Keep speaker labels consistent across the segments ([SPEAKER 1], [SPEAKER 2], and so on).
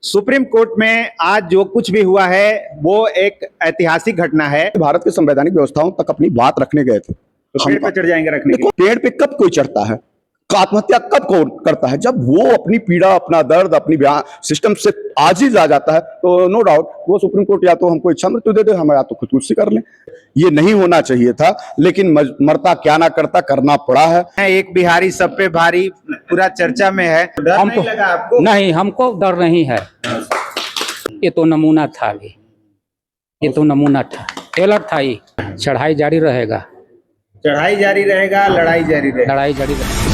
[SPEAKER 1] Supreme court में आज जो कुछ भी हुआ है वो एक ऐतिहासिक घटना है।
[SPEAKER 2] भारत की संवैधानिक व्यवस्थाओं तक अपनी बात रखने गए थे।
[SPEAKER 1] तो पेड़ पे चढ़ जाएंगे रखने के
[SPEAKER 2] देखो, पेड़ पे कब कोई चढ़ता है, आत्महत्या कब कौन करता है? जब वो अपनी पीड़ा, अपना दर्द, अपनी सिस्टम से आजिज आ जाता है तो नो डाउट वो सुप्रीम कोर्ट या तो हमको इच्छा मृत्यु दे दे, हम या तो खुदकुशी कर लें। ये नहीं होना चाहिए था, लेकिन मरता क्या ना करता, करना पड़ा है।
[SPEAKER 1] एक बिहारी सब पे भारी पूरा चर्चा में है। डर नहीं लगा आपको?
[SPEAKER 3] नहीं, हमको डर नहीं है। ये तो नमूना था, अभी ये तो नमूना था, टेलर था। ये चढ़ाई जारी रहेगा,
[SPEAKER 1] चढ़ाई जारी रहेगा, लड़ाई जारी रहेगा।
[SPEAKER 3] लड़ाई जारी रहेगा।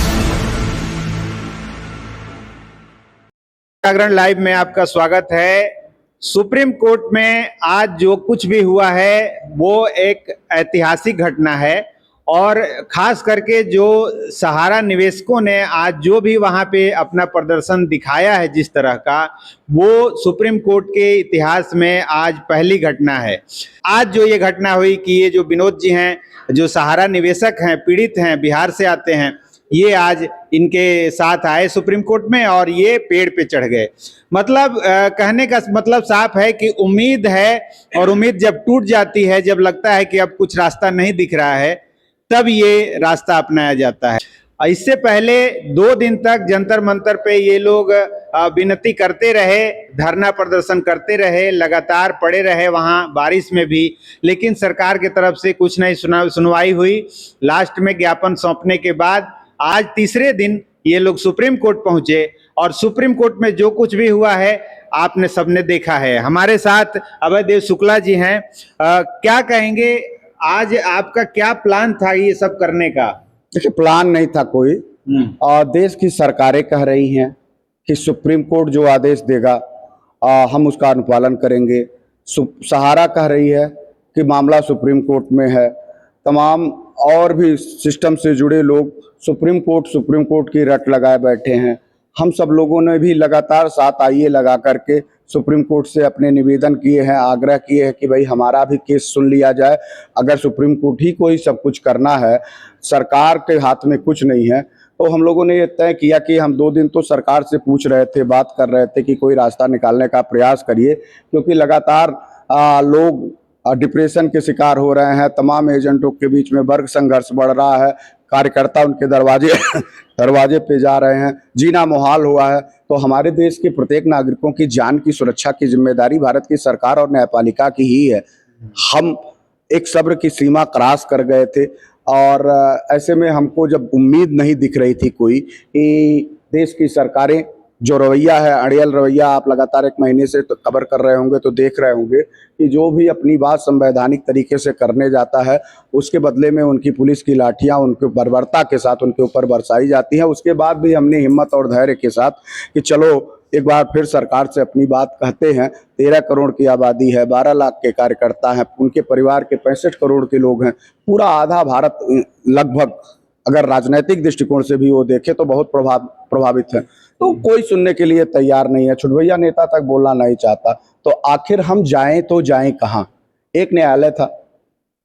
[SPEAKER 1] जागरण लाइव में आपका स्वागत है। सुप्रीम कोर्ट में आज जो कुछ भी हुआ है वो एक ऐतिहासिक घटना है और खास करके जो सहारा निवेशकों ने आज जो भी वहां पे अपना प्रदर्शन दिखाया है जिस तरह का, वो सुप्रीम कोर्ट के इतिहास में आज पहली घटना है। आज जो ये घटना हुई कि ये जो विनोद जी हैं, जो सहारा निवेशक हैं, पीड़ित हैं, बिहार से आते हैं, ये आज इनके साथ आए सुप्रीम कोर्ट में और ये पेड़ पे चढ़ गए। मतलब कहने का मतलब साफ है कि उम्मीद है, और उम्मीद जब टूट जाती है, जब लगता है कि अब कुछ रास्ता नहीं दिख रहा है, तब ये रास्ता अपनाया जाता है। इससे पहले 2 दिन तक जंतर मंतर पे ये लोग विनती करते रहे, धरना प्रदर्शन करते रहे, लगातार पड़े रहे वहाँ बारिश में भी, लेकिन सरकार की तरफ से कुछ नहीं सुनवाई हुई। लास्ट में ज्ञापन सौंपने के बाद आज तीसरे दिन ये लोग सुप्रीम कोर्ट पहुंचे और सुप्रीम कोर्ट में जो कुछ भी हुआ है आपने सबने देखा है। हमारे साथ अभय देव शुक्ला जी हैं। क्या कहेंगे, आज आपका क्या प्लान था ये सब करने का?
[SPEAKER 2] देखिए, प्लान नहीं था कोई, और देश की सरकारें कह रही हैं कि सुप्रीम कोर्ट जो आदेश देगा हम उसका अनुपालन करेंगे। सहारा कह रही है कि मामला सुप्रीम कोर्ट में है। तमाम और भी सिस्टम से जुड़े लोग सुप्रीम कोर्ट की रट लगाए बैठे हैं। हम सब लोगों ने भी लगातार 7 आईए लगा करके सुप्रीम कोर्ट से अपने निवेदन किए हैं, आग्रह किए हैं कि भाई हमारा भी केस सुन लिया जाए। अगर सुप्रीम कोर्ट ही को ही सब कुछ करना है, सरकार के हाथ में कुछ नहीं है, तो हम लोगों ने ये तय किया कि हम 2 दिन तो सरकार से पूछ रहे थे, बात कर रहे थे कि कोई रास्ता निकालने का प्रयास करिए, क्योंकि लगातार लोग डिप्रेशन के शिकार हो रहे हैं। तमाम एजेंटों के बीच में वर्ग संघर्ष बढ़ रहा है, कार्यकर्ता उनके दरवाजे पे जा रहे हैं, जीना मुहाल हुआ है। तो हमारे देश के प्रत्येक नागरिकों की जान की सुरक्षा की जिम्मेदारी भारत की सरकार और न्यायपालिका की ही है। हम एक सब्र की सीमा क्रॉस कर गए थे और ऐसे में हमको जब उम्मीद नहीं दिख रही थी कोई कि देश की सरकारें जो रवैया है, अड़ियल रवैया, आप लगातार 1 महीने से तो कवर कर रहे होंगे तो देख रहे होंगे कि जो भी अपनी बात संवैधानिक तरीके से करने जाता है उसके बदले में उनकी पुलिस की लाठियां उनके बर्बरता के साथ उनके ऊपर बरसाई जाती है। उसके बाद भी हमने हिम्मत और धैर्य के साथ कि चलो एक बार फिर सरकार से अपनी बात कहते हैं। 13 करोड़ की आबादी है, 12 लाख के कार्यकर्ता हैं, उनके परिवार के 65 करोड़ के लोग हैं, पूरा आधा भारत लगभग अगर राजनीतिक दृष्टिकोण से भी वो देखे तो बहुत प्रभावित है। तो कोई सुनने के लिए तैयार नहीं है, छुटभैया नेता तक बोलना नहीं चाहता। तो आखिर हम जाएं तो जाएं कहाँ? एक न्यायालय था।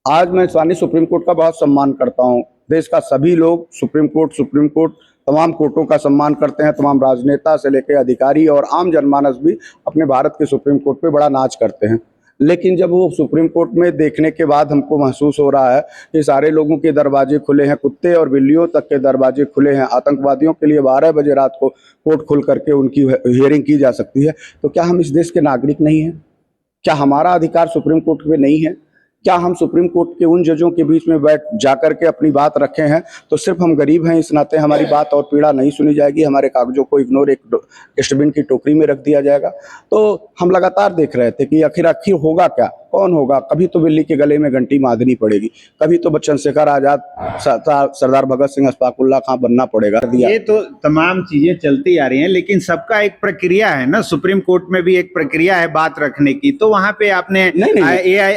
[SPEAKER 2] आज मैं माननीय सुप्रीम कोर्ट का बहुत सम्मान करता हूँ। देश का सभी लोग सुप्रीम कोर्ट तमाम कोर्टों का सम्मान करते हैं। तमाम राजनेता से लेकर अधिकारी और आम जनमानस भी अपने भारत के सुप्रीम कोर्ट पे बड़ा नाच करते हैं। लेकिन जब वो सुप्रीम कोर्ट में देखने के बाद हमको महसूस हो रहा है कि सारे लोगों के दरवाजे खुले हैं, कुत्ते और बिल्लियों तक के दरवाजे खुले हैं। आतंकवादियों के लिए 12 बजे रात को कोर्ट खुल करके उनकी हियरिंग की जा सकती है। तो क्या हम इस देश के नागरिक नहीं हैं? क्या हमारा अधिकार सुप्रीम कोर्ट में नहीं है? क्या हम सुप्रीम कोर्ट के उन जजों के बीच में बैठ जाकर के अपनी बात रखे हैं तो सिर्फ हम गरीब हैं इस नाते हमारी बात और पीड़ा नहीं सुनी जाएगी, हमारे कागजों को इग्नोर एक डस्टबिन की टोकरी में रख दिया जाएगा? तो हम लगातार देख रहे थे कि आखिर होगा क्या, कौन होगा? कभी तो बिल्ली के गले में घंटी बांधनी पड़ेगी, कभी तो चंद्रशेखर आजाद, सरदार भगत सिंह, अशफाकुल्ला खां बनना पड़ेगा।
[SPEAKER 1] ये तो तमाम चीजें चलती आ रही हैं, लेकिन सबका एक प्रक्रिया है ना। सुप्रीम कोर्ट में भी एक प्रक्रिया है बात रखने की। तो वहां पे आपने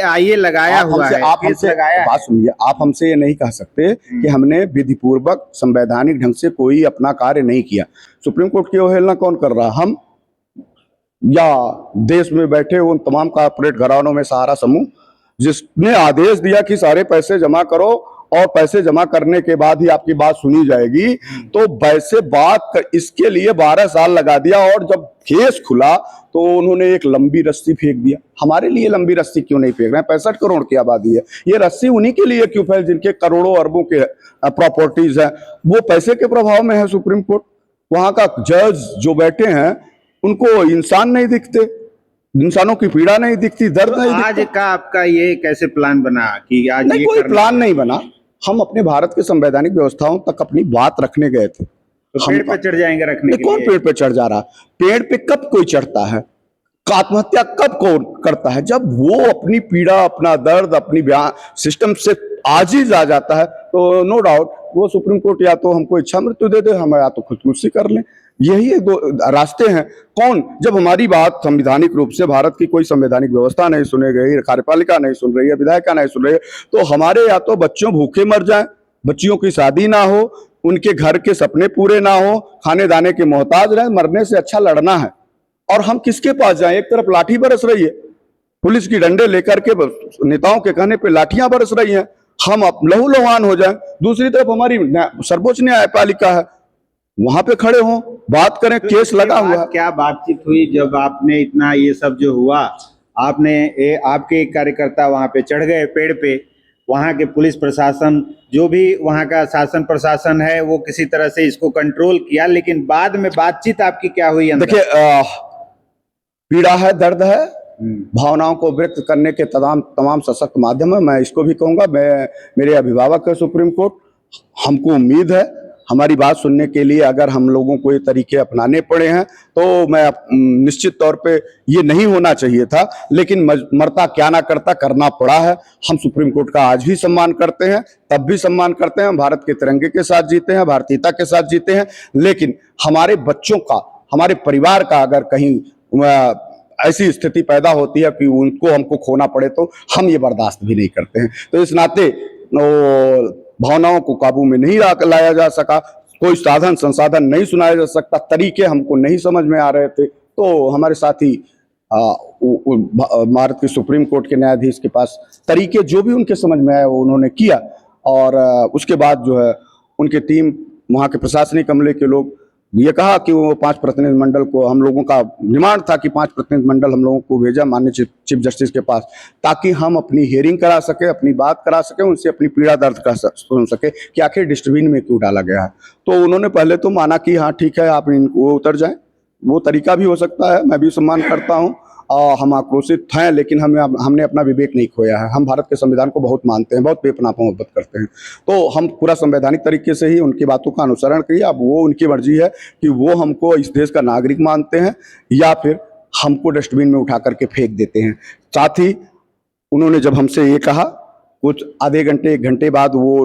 [SPEAKER 1] आईए लगाया हुआ है,
[SPEAKER 2] आप हमसे बात सुनिए, आप हमसे ये नहीं कह सकते कि हमने विधिपूर्वक संवैधानिक ढंग से कोई अपना कार्य नहीं किया। सुप्रीम कोर्ट की अवहेलना कौन कर रहा? हम या देश में बैठे उन तमाम कॉर्पोरेट घरानों में सहारा समूह जिसने आदेश दिया कि सारे पैसे जमा करो और पैसे जमा करने के बाद ही आपकी बात सुनी जाएगी, तो वैसे इसके लिए 12 साल लगा दिया। और जब केस खुला तो उन्होंने एक लंबी रस्सी फेंक दिया। हमारे लिए लंबी रस्सी क्यों नहीं फेंक रहे हैं? 65 करोड़ की आबादी है, ये रस्सी उन्हीं के लिए क्यों फैल जिनके करोड़ों अरबों के प्रॉपर्टीज हैं, वो पैसे के प्रभाव में है सुप्रीम कोर्ट। वहां का जज जो बैठे हैं उनको इंसान नहीं दिखते, इंसानों की पीड़ा नहीं दिखती, दर्द नहीं
[SPEAKER 1] आज
[SPEAKER 2] दिखता।
[SPEAKER 1] का आपका ये कैसे प्लान बना कि आज
[SPEAKER 2] नहीं,
[SPEAKER 1] ये
[SPEAKER 2] कोई
[SPEAKER 1] करना?
[SPEAKER 2] प्लान नहीं बना। हम अपने भारत के संवैधानिक व्यवस्थाओं तक अपनी बात रखने गए थे।
[SPEAKER 1] तो पेड़ पे चढ़ जाएंगे रखने के
[SPEAKER 2] कौन
[SPEAKER 1] लिए?
[SPEAKER 2] पेड़ पे चढ़ जा रहा? पेड़ पे कब कोई चढ़ता है? आत्महत्या कब कौन करता है? जब वो अपनी पीड़ा, अपना दर्द, अपनी सिस्टम से आजिज आ जाता है, तो नो डाउट वो सुप्रीम कोर्ट या तो हमको इच्छा मृत्यु दे दे, हम या तो खुदकुशी कर लें। यही एक दो रास्ते हैं। कौन, जब हमारी बात संवैधानिक रूप से भारत की कोई संवैधानिक व्यवस्था नहीं सुने गई, कार्यपालिका नहीं सुन रही है, विधायिका नहीं सुन रही है, तो हमारे या तो बच्चों भूखे मर जाएं, बच्चियों की शादी ना हो, उनके घर के सपने पूरे ना हो, खाने दाने के मोहताज रहे, मरने से अच्छा लड़ना है। और हम किसके पास जाएं? एक तरफ लाठी बरस रही है, पुलिस की डंडे लेकर के नेताओं के कहने पे लाठियां बरस रही हैं, हम लहूलुहान हो जाएं। दूसरी तरफ हमारी सर्वोच्च न्यायपालिका है, वहां पे खड़े हों, बात करें, केस लगा हुआ है।
[SPEAKER 1] क्या बातचीत हुई जब आपने इतना ये सब जो हुआ? आपने आपके एक कार्यकर्ता वहां पे चढ़ गए पेड़ पे, वहां के पुलिस प्रशासन, जो भी वहां का शासन प्रशासन है, वो किसी तरह से इसको कंट्रोल किया, लेकिन बाद में बातचीत आपकी क्या हुई अंदर?
[SPEAKER 2] देखिए, पीड़ा है, दर्द है, भावनाओं को व्यक्त करने के तमाम सशक्त माध्यम है। मैं इसको भी कहूंगा, मेरे अभिभावक है सुप्रीम कोर्ट, हमको उम्मीद है हमारी बात सुनने के लिए अगर हम लोगों को ये तरीके अपनाने पड़े हैं तो मैं निश्चित तौर पे ये नहीं होना चाहिए था, लेकिन मरता क्या ना करता, करना पड़ा है। हम सुप्रीम कोर्ट का आज भी सम्मान करते हैं, तब भी सम्मान करते हैं। हम भारत के तिरंगे के साथ जीते हैं, भारतीयता के साथ जीते हैं, लेकिन हमारे बच्चों का, हमारे परिवार का अगर कहीं ऐसी स्थिति पैदा होती है कि उनको हमको खोना पड़े तो हम ये बर्दाश्त भी नहीं करते हैं। तो इस नाते भावनाओं को काबू में नहीं लाया जा सका, कोई साधन संसाधन नहीं सुनाया जा सकता, तरीके हमको नहीं समझ में आ रहे थे, तो हमारे साथी भारत के सुप्रीम कोर्ट के न्यायाधीश के पास तरीके जो भी उनके समझ में आए वो उन्होंने किया। और उसके बाद जो है उनकी टीम, वहाँ के प्रशासनिक अमले के लोग ये कहा कि वो 5 प्रतिनिधि मंडल को, हम लोगों का डिमांड था कि 5 प्रतिनिधि मंडल हम लोगों को भेजा माननीय चीफ जस्टिस के पास, ताकि हम अपनी हियरिंग करा सके, अपनी बात करा सके, उनसे अपनी पीड़ा दर्द का सुन सके कि आखिर डस्टबिन में क्यों डाला गया है। तो उन्होंने पहले तो माना कि हाँ ठीक है, आप इनको उतर जाएं, वो तरीका भी हो सकता है, मैं भी सम्मान करता हूँ, हम आक्रोशित हैं, लेकिन हमने अपना विवेक नहीं खोया है। हम भारत के संविधान को बहुत मानते हैं, बहुत बेपनाह मोहब्बत करते हैं, तो हम पूरा संवैधानिक तरीके से ही उनकी बातों का अनुसरण करिए। अब वो उनकी मर्जी है कि वो हमको इस देश का नागरिक मानते हैं या फिर हमको डस्टबिन में उठा करके फेंक देते हैं। साथ ही उन्होंने जब हमसे ये कहा, कुछ आधे घंटे 1 घंटे बाद वो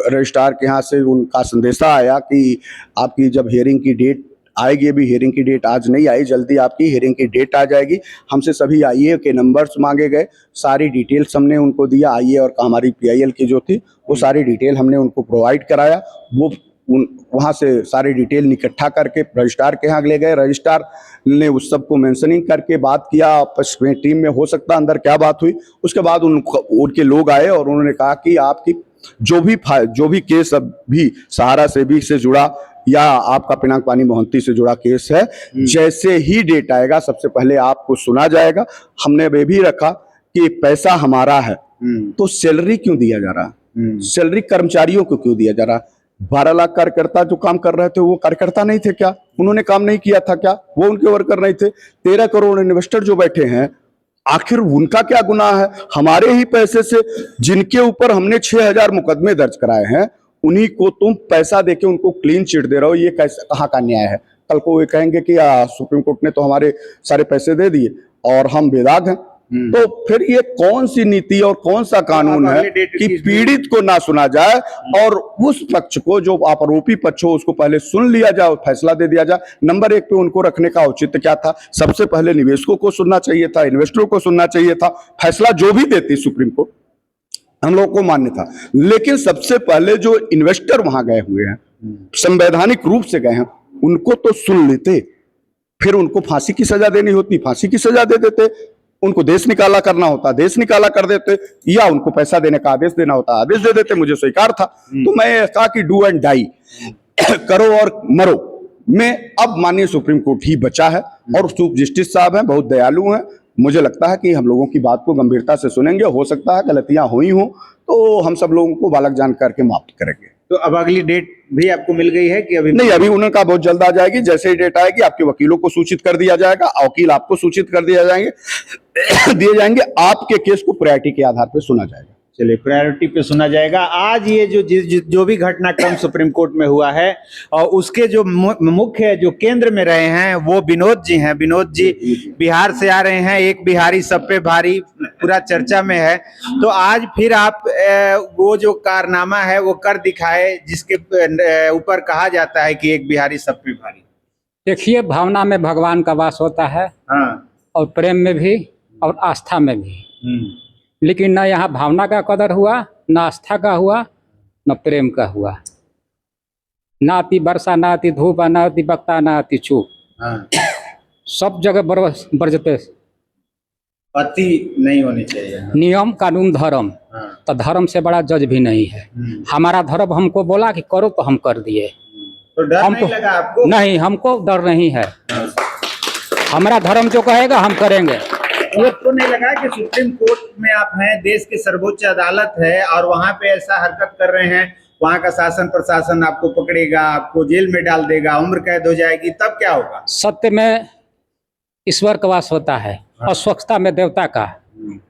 [SPEAKER 2] रजिस्ट्रार के यहाँ से उनका संदेशा आया कि आपकी जब हियरिंग की डेट आएगी, अभी हियरिंग की डेट आज नहीं आई, जल्दी आपकी हियरिंग की डेट आ जाएगी। हमसे सभी आईए के नंबर्स मांगे गए, सारी डिटेल्स हमने उनको दिया। आईए और हमारी पीआईएल की जो थी वो सारी डिटेल हमने उनको प्रोवाइड कराया। वो वहाँ से सारी डिटेल इकट्ठा करके रजिस्ट्रार के यहाँ ले गए। रजिस्ट्रार ने उस सबको मेंशनिंग करके बात किया, आपस में टीम में हो सकता अंदर क्या बात हुई। उसके बाद उनके लोग आए और उन्होंने कहा कि आपकी जो भी केस अभी सहारा सेवी से जुड़ा या आपका पिनाक पानी मोहंती से जुड़ा केस है, जैसे ही डेट आएगा सबसे पहले आपको सुना जाएगा। हमने ये भी रखा कि पैसा हमारा है तो सैलरी क्यों दिया जा रहा है, सैलरी कर्मचारियों को क्यों दिया जा रहा है? 12 लाख कार्यकर्ता जो काम कर रहे थे वो कार्यकर्ता नहीं थे क्या? उन्होंने काम नहीं किया था क्या? वो उनके वर्कर नहीं थे? 13 करोड़ इन्वेस्टर जो बैठे हैं, आखिर उनका क्या गुनाह है? हमारे ही पैसे से जिनके ऊपर हमने 6000 मुकदमे दर्ज कराए हैं, उन्हीं को तुम पैसा देके उनको क्लीन चिट दे रहे हो। ये कैसे, कहाँ का न्याय है? कल को ये कहेंगे कि सुप्रीम कोर्ट ने तो हमारे सारे पैसे दे दिए और हम बेदाग हैं। तो फिर ये कौन सी नीति और कौन सा कानून है कि पीड़ित को ना सुना जाए और उस पक्ष को, जो आरोपी पक्ष हो, उसको पहले सुन लिया जाए और फैसला दे दिया जाए। नंबर 1 पे उनको रखने का औचित्य क्या था? सबसे पहले निवेशकों को सुनना चाहिए था, इन्वेस्टरों को सुनना चाहिए था। फैसला जो भी देती सुप्रीम कोर्ट हम लोगों को मान्य था, लेकिन सबसे पहले जो इन्वेस्टर वहां गए हुए हैं, संवैधानिक रूप से गए हैं, उनको तो सुन लेते, फिर उनको फांसी की सजा देनी होती फांसी की सजा दे देते। उनको देश निकाला करना होता, देश निकाला कर देते, या उनको पैसा देने का आदेश देना होता, आदेश दे देते, मुझे स्वीकार था। तो मैं कहा कि डू एंड डाई, करो और मरो में अब माननीय सुप्रीम कोर्ट ही बचा है, और चीफ जस्टिस साहब हैं, बहुत दयालु हैं। मुझे लगता है कि हम लोगों की बात को गंभीरता से सुनेंगे, हो सकता है गलतियां हुई हों तो हम सब लोगों को बालक जान करके माफ करेंगे।
[SPEAKER 1] तो अब अगली डेट भी आपको मिल गई है कि अभी
[SPEAKER 2] नहीं, अभी उनका बहुत जल्द आ जाएगी, जैसे ही डेट आएगी आपके वकीलों को सूचित कर दिया जाएगा, वकील आपको सूचित कर दिया जाएंगे, आपके केस को प्रायोरिटी के आधार पर सुना जाएगा।
[SPEAKER 1] चलिए, प्रायोरिटी पे सुना जाएगा। आज ये जो भी घटनाक्रम सुप्रीम कोर्ट में हुआ है और उसके जो मुख्य जो केंद्र में रहे हैं वो विनोद जी हैं। विनोद जी बिहार से आ रहे हैं, एक बिहारी सब पे भारी पूरा चर्चा में है। तो आज फिर आप वो जो कारनामा है वो कर दिखाए जिसके ऊपर कहा जाता है कि एक बिहारी सब पे भारी।
[SPEAKER 3] देखिए, भावना में भगवान का वास होता है,
[SPEAKER 1] हाँ,
[SPEAKER 3] और प्रेम में भी और आस्था में भी। लेकिन ना यहाँ भावना का कदर हुआ, ना आस्था का हुआ, न प्रेम का हुआ। ना अति वर्षा, ना अति धूप, ना अति बक्ता, ना अति चूप।
[SPEAKER 1] हाँ,
[SPEAKER 3] सब जगह बरजते
[SPEAKER 1] अति नहीं होनी चाहिए।
[SPEAKER 3] नियम कानून धर्म।
[SPEAKER 1] हाँ,
[SPEAKER 3] तो धर्म से बड़ा जज भी नहीं है। हमारा धर्म हमको बोला कि करो तो हम कर दिए।
[SPEAKER 1] तो डर
[SPEAKER 3] हम
[SPEAKER 1] नहीं
[SPEAKER 3] तो
[SPEAKER 1] लगा आपको?
[SPEAKER 3] नहीं, हमको डर नहीं है। हमारा धर्म जो कहेगा हम करेंगे।
[SPEAKER 1] ये तो नहीं लगा कि सुप्रीम कोर्ट में आप हैं, देश की सर्वोच्च अदालत है और वहां पे ऐसा हरकत कर रहे हैं, वहां का शासन प्रशासन आपको पकड़ेगा, आपको जेल में डाल देगा, उम्र कैद हो जाएगी, तब क्या होगा?
[SPEAKER 3] सत्य में ईश्वर का वास होता है और स्वच्छता में देवता का।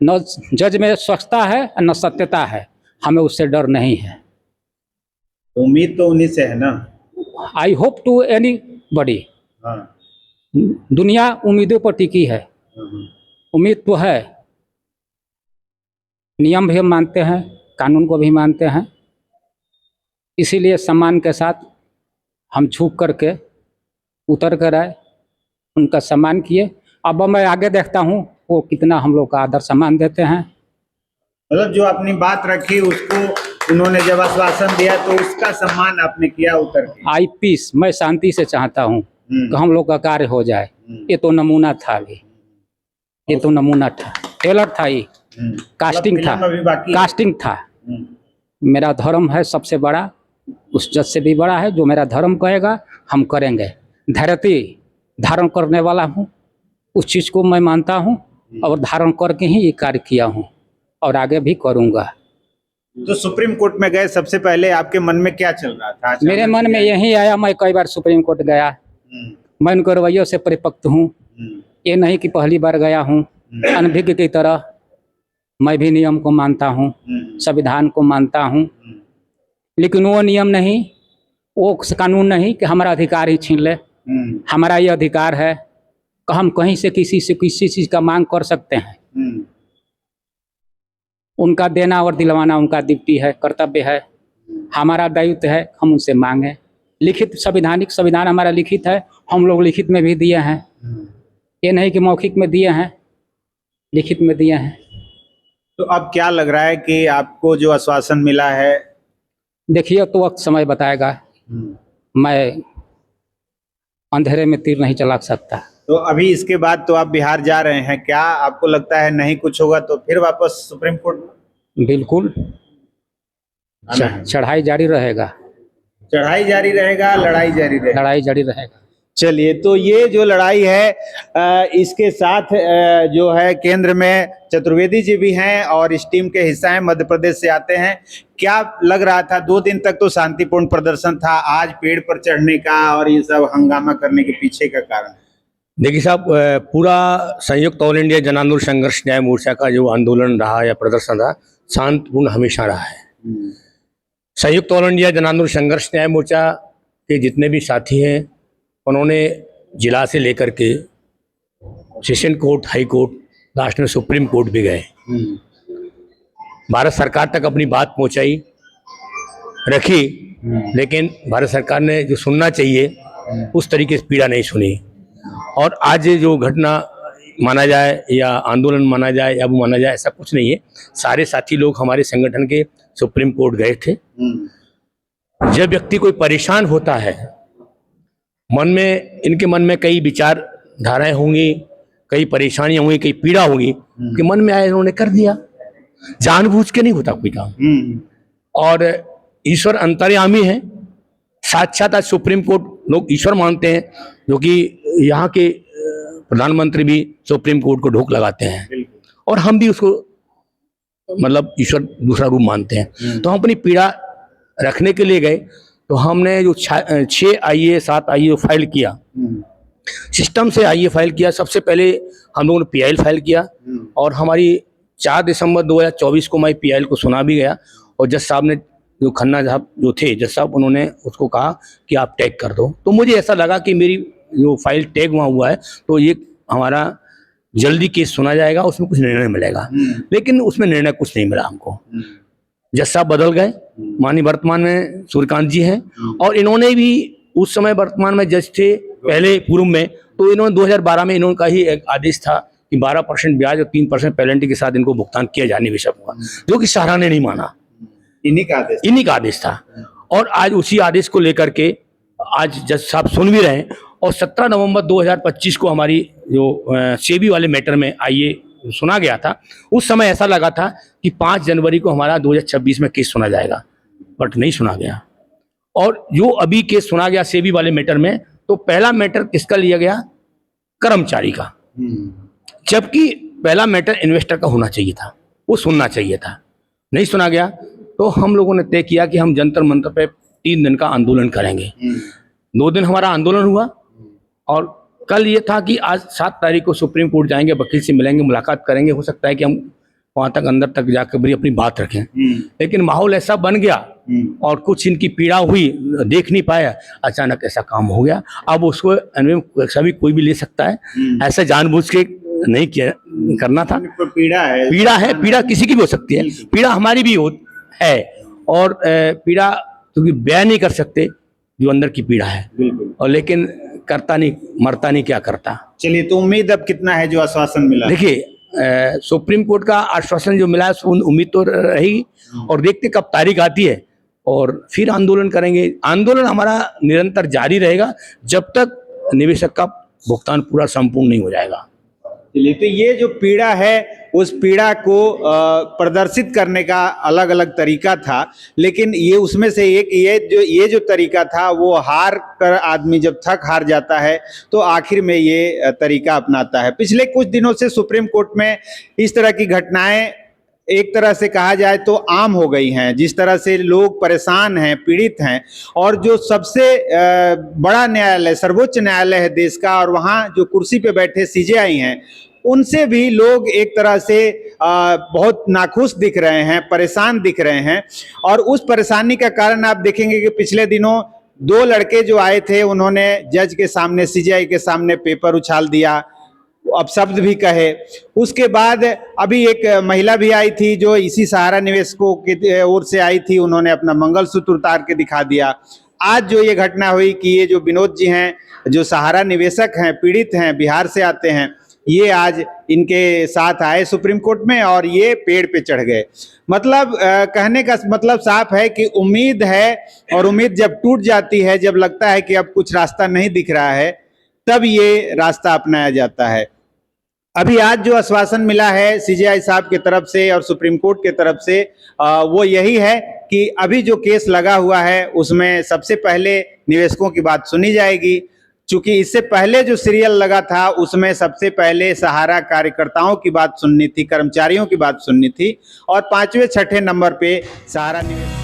[SPEAKER 3] न जज में स्वच्छता है न सत्यता है, हमें उससे डर नहीं है।
[SPEAKER 1] उम्मीद तो उन्हीं से है ना।
[SPEAKER 3] I hope to anybody.
[SPEAKER 1] हाँ,
[SPEAKER 3] दुनिया उम्मीदों पर टिकी है। उम्मीद तो है। नियम भी हम मानते हैं, कानून को भी मानते हैं, इसीलिए सम्मान के साथ हम झुक करके उतर कर आए, उनका सम्मान किए। अब मैं आगे देखता हूँ वो कितना हम लोग का आदर सम्मान देते हैं।
[SPEAKER 1] मतलब जो अपनी बात रखी उसको उन्होंने जब आश्वासन दिया तो उसका सम्मान आपने किया उतर के।
[SPEAKER 3] आई पीस, मैं शांति से चाहता हूँ कि हम लोग का कार्य हो जाए। ये तो नमूना था, अभी ये तो नमूना था, टेलर था, ये कास्टिंग था,
[SPEAKER 1] फिल्म अभी बाकी है।
[SPEAKER 3] कास्टिंग था। मेरा धर्म है सबसे बड़ा, उस जज से भी बड़ा है। जो मेरा धर्म कहेगा हम करेंगे। धैर्य धारण करने वाला हूँ, उस चीज़ को मैं मानता हूँ और धारण करके ही ये कार्य किया हूँ और आगे भी करूँगा।
[SPEAKER 1] तो सुप्रीम कोर्ट में गए, सबसे पहले आपके मन में क्या चल रहा था?
[SPEAKER 3] मेरे मन में यही आया, मैं कई बार सुप्रीम कोर्ट गया, मैं उनके रवैयों से परिपक्व हूँ। ये नहीं कि पहली बार गया हूँ। अनभिज्ञ की तरह मैं भी नियम को मानता हूँ, संविधान को मानता हूँ, लेकिन वो नियम नहीं, वो कानून नहीं कि हमारा अधिकार ही छीन ले। हमारा ये अधिकार है कि हम कहीं से किसी चीज़ का मांग कर सकते हैं। उनका देना और दिलवाना उनका ड्यूटी है, कर्तव्य है। हमारा दायित्व है हम उनसे मांगे। लिखित संविधान हमारा लिखित है, हम लोग लिखित में भी दिए हैं। ये नहीं कि मौखिक में दिए हैं, लिखित में दिए हैं।
[SPEAKER 1] तो अब क्या लग रहा है कि आपको जो आश्वासन मिला है?
[SPEAKER 3] देखिए, तो वक्त समय बताएगा। मैं अंधेरे में तीर नहीं चला सकता।
[SPEAKER 1] तो अभी इसके बाद तो आप बिहार जा रहे हैं, क्या आपको लगता है नहीं कुछ होगा तो फिर वापस सुप्रीम कोर्ट?
[SPEAKER 3] बिल्कुल, चढ़ाई जारी रहेगा।
[SPEAKER 1] चढ़ाई जारी रहेगा, लड़ाई जारी रहेगा।
[SPEAKER 3] लड़ाई जारी रहेगा।
[SPEAKER 1] चलिए, तो ये जो लड़ाई है इसके साथ जो है केंद्र में चतुर्वेदी जी भी हैं और इस टीम के हिस्सा हैं, मध्य प्रदेश से आते हैं। क्या लग रहा था? 2 दिन तक तो शांतिपूर्ण प्रदर्शन था, आज पेड़ पर चढ़ने का और ये सब हंगामा करने के पीछे का कारण?
[SPEAKER 4] देखिए साहब, पूरा संयुक्त ऑल इंडिया जन आंदोलन संघर्ष न्याय मोर्चा का जो आंदोलन रहा या प्रदर्शन रहा, शांतिपूर्ण हमेशा रहा है। संयुक्त ऑल इंडिया जन आंदोलन संघर्ष न्याय मोर्चा के जितने भी साथी हैं, उन्होंने जिला से लेकर के session court, high court, last में सुप्रीम कोर्ट भी गए। भारत सरकार तक अपनी बात पहुंचाई, रखी, लेकिन भारत सरकार ने जो सुनना चाहिए उस तरीके से पीड़ा नहीं सुनी। और आज जो घटना माना जाए या आंदोलन माना जाए या वो माना जाए, ऐसा कुछ नहीं है। सारे साथी लोग हमारे संगठन के सुप्रीम कोर्ट गए थे। जब व्यक्ति कोई परेशान होता है, मन में, इनके मन में कई विचारधाराएं होंगी, कई परेशानियां हुई, कई पीड़ा हुई कि मन में आया इन्होंने कर दिया। जानबूझ के नहीं होता कोई काम। और ईश्वर अंतर्यामी है, साक्षात आज सुप्रीम कोर्ट लोग ईश्वर मानते हैं, जो कि यहाँ के प्रधानमंत्री भी सुप्रीम कोर्ट को ढोक लगाते हैं और हम भी उसको मतलब ईश्वर दूसरा रूप मानते हैं। तो हम अपनी पीड़ा रखने के लिए गए, तो हमने जो 6 आईए 7 आईए फाइल किया, सिस्टम से आईए फाइल किया। सबसे पहले हम लोगों ने पीआईएल फाइल किया और हमारी 4 दिसंबर 2024 को मैं पीआईएल को सुना भी गया और जज साहब ने, जो खन्ना साहब जो थे जज साहब, उन्होंने उसको कहा कि आप टैग कर दो। तो मुझे ऐसा लगा कि मेरी जो फाइल टैग वहाँ हुआ है तो ये हमारा जल्दी केस सुना जाएगा, उसमें कुछ निर्णय मिलेगा। लेकिन उसमें निर्णय कुछ नहीं मिला हमको। जज साहब बदल गए, माननीय वर्तमान में सूर्यकांत जी हैं और इन्होंने भी उस समय वर्तमान में जज थे पहले पूर्व में, तो इन्होंने 2012 में इन्होंने का ही एक आदेश था कि 12% ब्याज और 3% पेनल्टी के साथ इनको भुगतान किया जाने विषय हुआ, जो कि सहारा ने नहीं माना। इन्हीं का आदेश था। और आज उसी आदेश को लेकर के आज जज साहब सुन भी रहे हैं। और 17 नवंबर 2025 को हमारी जो सेबी वाले मैटर में आईए सुना गया था, उस समय ऐसा लगा था कि 5 जनवरी को हमारा 2026 में केस सुना जाएगा, बट नहीं सुना गया। और जो अभी केस सुना गया सेबी वाले मैटर में, तो पहला मैटर किसका लिया गया? कर्मचारी का, जबकि पहला मैटर इन्वेस्टर का होना चाहिए था, वो सुनना चाहिए था, नहीं सुना गया। तो हम लोगों ने तय किया कि हम जंतर मंतर पे 3 दिन का आंदोलन करेंगे। 2 दिन हमारा आंदोलन हुआ और कल ये था कि आज 7 तारीख को सुप्रीम कोर्ट जाएंगे, वकील से मिलेंगे, मुलाकात करेंगे। हो सकता है कि हम वहां तक अंदर तक जाकर भी अपनी बात रखें, लेकिन माहौल ऐसा बन गया और कुछ इनकी पीड़ा हुई, देख नहीं पाया, अचानक ऐसा काम हो गया। अब उसको सभी कोई भी ले सकता है, ऐसा जानबूझ के नहीं किया करना था।
[SPEAKER 1] पीड़ा है,
[SPEAKER 4] पीड़ा किसी की भी हो सकती है, पीड़ा हमारी भी है। और पीड़ा क्योंकि बयान नहीं कर सकते जो अंदर की पीड़ा है, और लेकिन करता नहीं, मरता नहीं, क्या करता।
[SPEAKER 1] चलिए, तो उम्मीद अब कितना है जो आश्वासन मिला?
[SPEAKER 4] देखिए, सुप्रीम कोर्ट का आश्वासन जो मिला है, उम्मीद तो रही और देखते कब तारीख आती है और फिर आंदोलन करेंगे। आंदोलन हमारा निरंतर जारी रहेगा जब तक निवेशक का भुगतान पूरा संपूर्ण नहीं हो जाएगा।
[SPEAKER 1] चलिए, तो ये जो पीड़ा है, उस पीड़ा को प्रदर्शित करने का अलग अलग तरीका था, लेकिन ये उसमें से एक ये जो तरीका था, वो हार कर आदमी जब थक हार जाता है तो आखिर में ये तरीका अपनाता है। पिछले कुछ दिनों से सुप्रीम कोर्ट में इस तरह की घटनाएं एक तरह से कहा जाए तो आम हो गई हैं। जिस तरह से लोग परेशान हैं, पीड़ित हैं, और जो सबसे बड़ा न्यायालय, सर्वोच्च न्यायालय है देश का, और वहाँ जो कुर्सी पे बैठे सीजेआई हैं, उनसे भी लोग एक तरह से बहुत नाखुश दिख रहे हैं, परेशान दिख रहे हैं। और उस परेशानी का कारण आप देखेंगे कि पिछले दिनों 2 लड़के जो आए थे, उन्होंने जज के सामने, सीजेआई के सामने पेपर उछाल दिया, अपशब्द भी कहे। उसके बाद अभी एक महिला भी आई थी जो इसी सहारा निवेशकों की ओर से आई थी, उन्होंने अपना मंगलसूत्र उतार के दिखा दिया। आज जो ये घटना हुई कि ये जो विनोद जी हैं, जो सहारा निवेशक हैं, पीड़ित हैं, बिहार से आते हैं, ये आज इनके साथ आए सुप्रीम कोर्ट में और ये पेड़ पे चढ़ गए। मतलब कहने का मतलब साफ है कि उम्मीद है, और उम्मीद जब टूट जाती है, जब लगता है कि अब कुछ रास्ता नहीं दिख रहा है, तब ये रास्ता अपनाया जाता है। अभी आज जो आश्वासन मिला है सीजेआई साहब की तरफ से और सुप्रीम कोर्ट की तरफ से, वो यही है कि अभी जो केस लगा हुआ है उसमें सबसे पहले निवेशकों की बात सुनी जाएगी। चूंकि इससे पहले जो सीरियल लगा था उसमें सबसे पहले सहारा कार्यकर्ताओं की बात सुननी थी, कर्मचारियों की बात सुननी थी, और 5वें 6ठे नंबर पे सहारा निवेशक